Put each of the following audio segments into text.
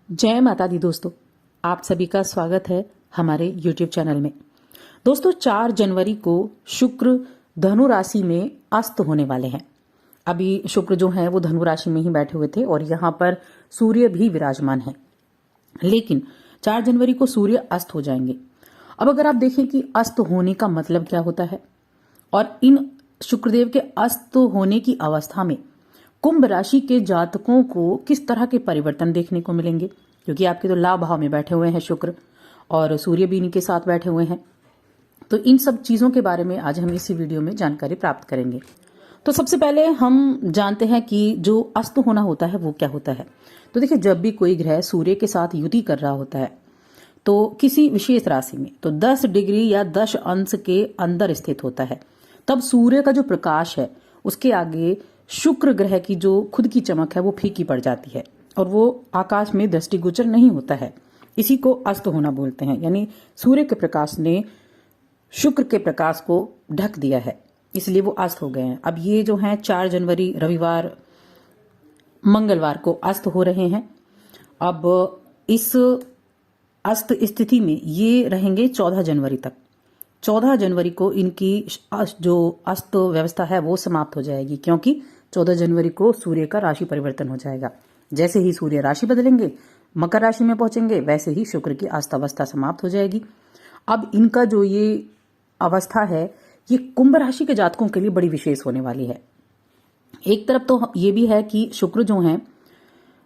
जय माता दी दोस्तों, आप सभी का स्वागत है हमारे YouTube चैनल में। दोस्तों 4 जनवरी को शुक्र धनु राशि में अस्त होने वाले हैं। अभी शुक्र जो है वो धनु राशि में ही बैठे हुए थे और यहाँ पर सूर्य भी विराजमान है, लेकिन 4 जनवरी को सूर्य अस्त हो जाएंगे। अब अगर आप देखें कि अस्त होने का मतलब क्या होता है और इन शुक्रदेव के अस्त होने की अवस्था में कुंभ राशि के जातकों को किस तरह के परिवर्तन देखने को मिलेंगे, क्योंकि आपके तो लाभ भाव में बैठे हुए हैं शुक्र और सूर्य भी इनके साथ बैठे हुए हैं। तो इन सब चीजों के बारे में आज हम इसी वीडियो में जानकारी प्राप्त करेंगे। तो सबसे पहले हम जानते हैं कि जो अस्त होना होता है वो क्या होता है। तो देखिए, जब भी कोई ग्रह सूर्य के साथ युति कर रहा होता है तो किसी विशेष राशि में तो 10 डिग्री या 10 अंश के अंदर स्थित होता है, तब सूर्य का जो प्रकाश है उसके आगे शुक्र ग्रह की जो खुद की चमक है वो फीकी पड़ जाती है और वो आकाश में दृष्टिगोचर नहीं होता है। इसी को अस्त होना बोलते हैं, यानी सूर्य के प्रकाश ने शुक्र के प्रकाश को ढक दिया है, इसलिए वो अस्त हो गए हैं। अब ये जो है 4 जनवरी रविवार मंगलवार को अस्त हो रहे हैं। अब इस अस्त स्थिति में ये रहेंगे 14 जनवरी तक। 14 जनवरी को इनकी जो अस्त व्यवस्था है वो समाप्त हो जाएगी, क्योंकि 14 जनवरी को सूर्य का राशि परिवर्तन हो जाएगा। जैसे ही सूर्य राशि बदलेंगे, मकर राशि में पहुंचेंगे, वैसे ही शुक्र की अस्त अवस्था समाप्त हो जाएगी। अब इनका जो ये अवस्था है ये कुंभ राशि के जातकों के लिए बड़ी विशेष होने वाली है। एक तरफ तो ये भी है कि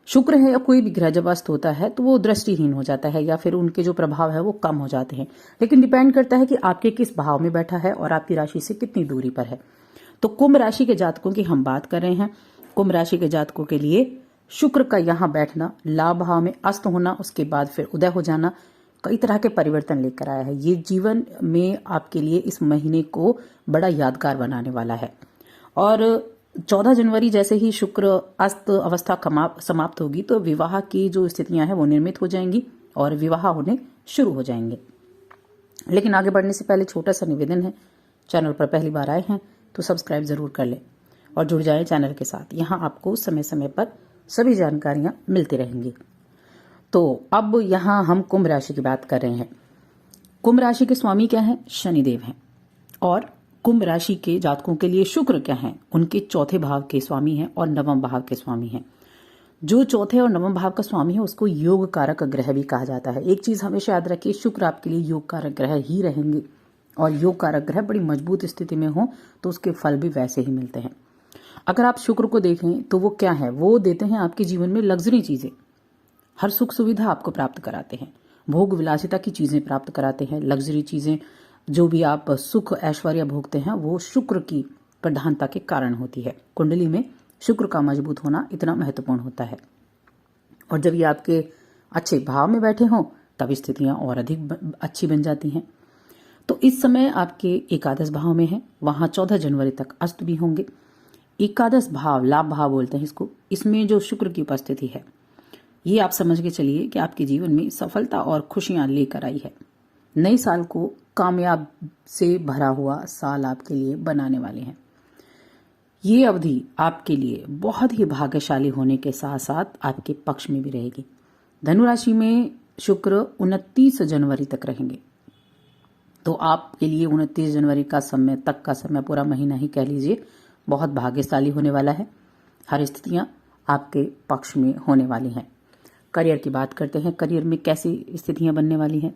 शुक्र है या कोई भी ग्रह जब अस्त होता है तो वो दृष्टिहीन हो जाता है या फिर उनके जो प्रभाव है वो कम हो जाते हैं, लेकिन डिपेंड करता है कि आपके किस भाव में बैठा है और आपकी राशि से कितनी दूरी पर है। तो कुंभ राशि के जातकों की हम बात कर रहे हैं। कुंभ राशि के जातकों के लिए शुक्र का यहाँ बैठना, लाभ भाव में अस्त होना, उसके बाद फिर उदय हो जाना कई तरह के परिवर्तन लेकर आया है। ये जीवन में आपके लिए इस महीने को बड़ा यादगार बनाने वाला है। और 14 जनवरी जैसे ही शुक्र अस्त अवस्था समाप्त होगी तो विवाह की जो स्थितियां हैं वो निर्मित हो जाएंगी और विवाह होने शुरू हो जाएंगे। लेकिन आगे बढ़ने से पहले छोटा सा निवेदन है, चैनल पर पहली बार आए हैं तो सब्सक्राइब जरूर कर लें और जुड़ जाएं चैनल के साथ। यहाँ आपको समय समय पर सभी जानकारियां मिलती रहेंगी। तो अब यहाँ हम कुंभ राशि की बात कर रहे हैं। कुंभ राशि के स्वामी क्या हैं? शनिदेव हैं। और कुंभ राशि के जातकों के लिए शुक्र क्या हैं? उनके चौथे भाव के स्वामी हैं और नवम भाव के स्वामी हैं। जो चौथे और नवम भाव का स्वामी है उसको योग कारक ग्रह भी कहा जाता है। एक चीज हमेशा याद रखिए, शुक्र आपके लिए योग कारक ग्रह ही रहेंगे और योग कारक ग्रह बड़ी मजबूत स्थिति में हो तो उसके फल भी वैसे ही मिलते हैं। अगर आप शुक्र को देखें तो वो क्या है? वो देते हैं आपके जीवन में लग्जरी चीजें, हर सुख सुविधा आपको प्राप्त कराते हैं, भोग विलासिता की चीजें प्राप्त कराते हैं, लग्जरी चीजें, जो भी आप सुख ऐश्वर्य भोगते हैं वो शुक्र की प्रधानता के कारण होती है। कुंडली में शुक्र का मजबूत होना इतना महत्वपूर्ण होता है। और जब ये आपके अच्छे भाव में बैठे हों तब स्थितियां और अधिक अच्छी बन जाती हैं। तो इस समय आपके एकादश भाव में है, वहां 14 जनवरी तक अस्त भी होंगे। एकादश भाव लाभ भाव बोलते हैं इसको, इसमें जो शुक्र की उपस्थिति है ये आप समझ के चलिए कि आपके जीवन में सफलता और खुशियां लेकर आई है। नए साल को कामयाब से भरा हुआ साल आपके लिए बनाने वाले हैं। ये अवधि आपके लिए बहुत ही भाग्यशाली होने के साथ साथ आपके पक्ष में भी रहेगी। धनु राशि में शुक्र 29 जनवरी तक रहेंगे, तो आपके लिए 29 जनवरी का समय तक का समय, पूरा महीना ही कह लीजिए, बहुत भाग्यशाली होने वाला है। हर स्थितियां आपके पक्ष में होने वाली हैं। करियर की बात करते हैं, करियर में कैसी स्थितियां बनने वाली हैं।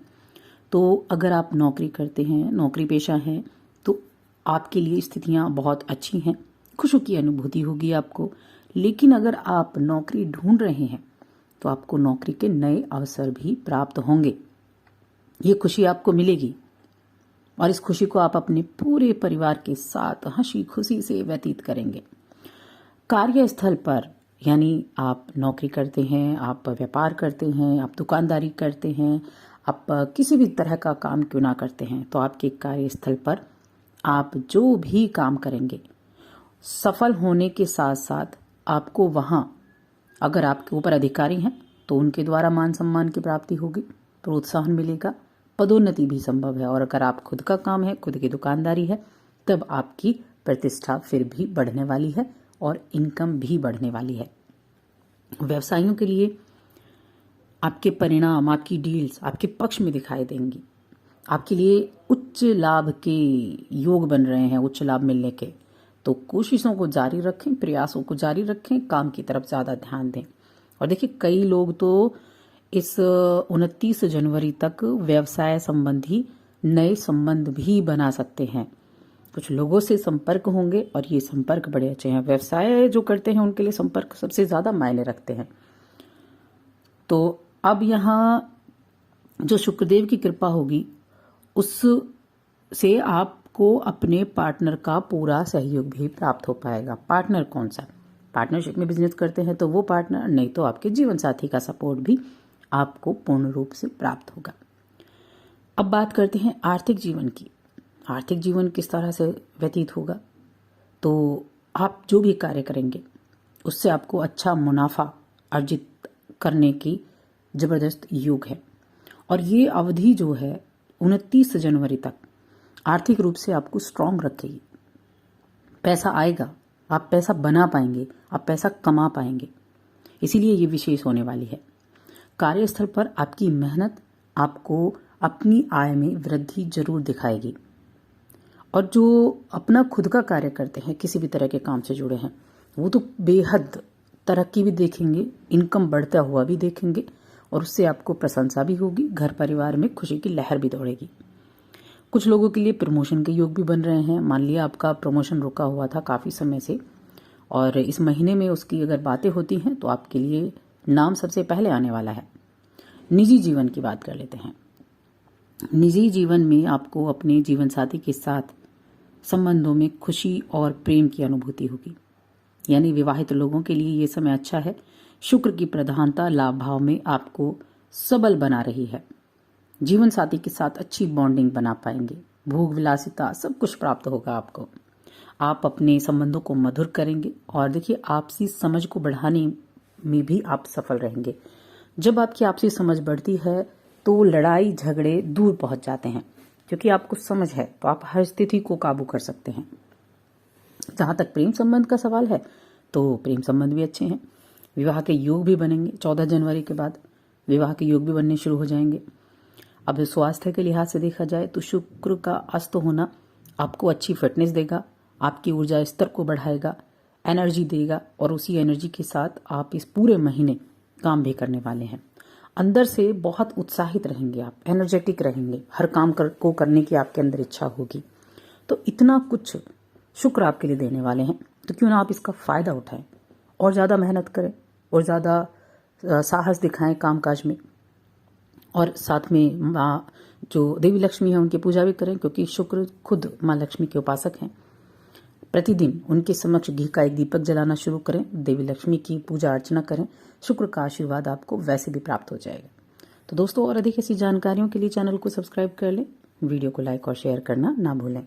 तो अगर आप नौकरी करते हैं, नौकरी पेशा हैं, तो आपके लिए स्थितियां बहुत अच्छी हैं, खुशी की अनुभूति होगी आपको। लेकिन अगर आप नौकरी ढूंढ रहे हैं तो आपको नौकरी के नए अवसर भी प्राप्त होंगे। ये खुशी आपको मिलेगी और इस खुशी को आप अपने पूरे परिवार के साथ हंसी खुशी से व्यतीत करेंगे। कार्यस्थल पर, यानी आप नौकरी करते हैं, आप व्यापार करते हैं, आप दुकानदारी करते हैं, आप किसी भी तरह का काम क्यों ना करते हैं, तो आपके कार्यस्थल पर आप जो भी काम करेंगे सफल होने के साथ साथ आपको वहां, अगर आपके ऊपर अधिकारी हैं तो उनके द्वारा मान सम्मान की प्राप्ति होगी, प्रोत्साहन मिलेगा, पदोन्नति भी संभव है। और अगर आप खुद का काम है, खुद की दुकानदारी है, तब आपकी प्रतिष्ठा फिर भी बढ़ने वाली है और इनकम भी बढ़ने वाली है। व्यवसायियों के लिए आपके परिणाम, आपकी डील्स आपके पक्ष में दिखाई देंगी। आपके लिए उच्च लाभ के योग बन रहे हैं, उच्च लाभ मिलने के। तो कोशिशों को जारी रखें, प्रयासों को जारी रखें, काम की तरफ ज़्यादा ध्यान दें। और देखिए, कई लोग तो इस 29 जनवरी तक व्यवसाय संबंधी नए संबंध भी बना सकते हैं। कुछ लोगों से संपर्क होंगे और ये संपर्क बड़े अच्छे हैं। व्यवसाय जो करते हैं उनके लिए संपर्क सबसे ज़्यादा मायने रखते हैं। तो अब यहाँ जो शुक्रदेव की कृपा होगी उससे आपको अपने पार्टनर का पूरा सहयोग भी प्राप्त हो पाएगा। पार्टनर कौन सा? पार्टनरशिप में बिजनेस करते हैं तो वो पार्टनर, नहीं तो आपके जीवन साथी का सपोर्ट भी आपको पूर्ण रूप से प्राप्त होगा। अब बात करते हैं आर्थिक जीवन की। आर्थिक जीवन किस तरह से व्यतीत होगा? तो आप जो भी कार्य करेंगे उससे आपको अच्छा मुनाफा अर्जित करने की जबरदस्त योग है। और ये अवधि जो है 29 जनवरी तक आर्थिक रूप से आपको स्ट्रांग रखेगी। पैसा आएगा, आप पैसा बना पाएंगे, आप पैसा कमा पाएंगे। इसीलिए ये विशेष होने वाली है। कार्यस्थल पर आपकी मेहनत आपको अपनी आय में वृद्धि जरूर दिखाएगी। और जो अपना खुद का कार्य करते हैं, किसी भी तरह के काम से जुड़े हैं, वो तो बेहद तरक्की भी देखेंगे, इनकम बढ़ता हुआ भी देखेंगे और उससे आपको प्रशंसा भी होगी। घर परिवार में खुशी की लहर भी दौड़ेगी। कुछ लोगों के लिए प्रमोशन के योग भी बन रहे हैं। मान लिया आपका प्रमोशन रुका हुआ था काफ़ी समय से और इस महीने में उसकी अगर बातें होती हैं तो आपके लिए नाम सबसे पहले आने वाला है। निजी जीवन की बात कर लेते हैं। निजी जीवन में आपको अपने जीवन साथी के साथ संबंधों में खुशी और प्रेम की अनुभूति होगी। यानी विवाहित लोगों के लिए ये समय अच्छा है। शुक्र की प्रधानता लाभ भाव में आपको सबल बना रही है। जीवन साथी के साथ अच्छी बॉन्डिंग बना पाएंगे। भोग विलासिता सब कुछ प्राप्त होगा आपको। आप अपने संबंधों को मधुर करेंगे और देखिए, आपसी समझ को बढ़ाने में भी आप सफल रहेंगे। जब आपकी आपसी समझ बढ़ती है तो लड़ाई झगड़े दूर पहुंच जाते हैं, क्योंकि आपको समझ है तो आप हर स्थिति को काबू कर सकते हैं। जहां तक प्रेम संबंध का सवाल है तो प्रेम संबंध भी अच्छे हैं। विवाह के योग भी बनेंगे। 14 जनवरी के बाद विवाह के योग भी बनने शुरू हो जाएंगे। अब स्वास्थ्य के लिहाज से देखा जाए तो शुक्र का अस्त होना आपको अच्छी फिटनेस देगा, आपकी ऊर्जा स्तर को बढ़ाएगा, एनर्जी देगा और उसी एनर्जी के साथ आप इस पूरे महीने काम भी करने वाले हैं। अंदर से बहुत उत्साहित रहेंगे, आप एनर्जेटिक रहेंगे, हर काम को करने की आपके अंदर इच्छा होगी। तो इतना कुछ शुक्र आपके लिए देने वाले हैं, तो क्यों ना आप इसका फायदा उठाएं और ज़्यादा मेहनत करें और ज़्यादा साहस दिखाएं कामकाज में। और साथ में माँ जो देवी लक्ष्मी है उनकी पूजा भी करें, क्योंकि शुक्र खुद माँ लक्ष्मी के उपासक हैं। प्रतिदिन उनके समक्ष घी का एक दीपक जलाना शुरू करें, देवी लक्ष्मी की पूजा अर्चना करें। शुक्र का आशीर्वाद आपको वैसे भी प्राप्त हो जाएगा। तो दोस्तों, और अधिक ऐसी जानकारियों के लिए चैनल को सब्सक्राइब कर लें, वीडियो को लाइक और शेयर करना ना भूलें।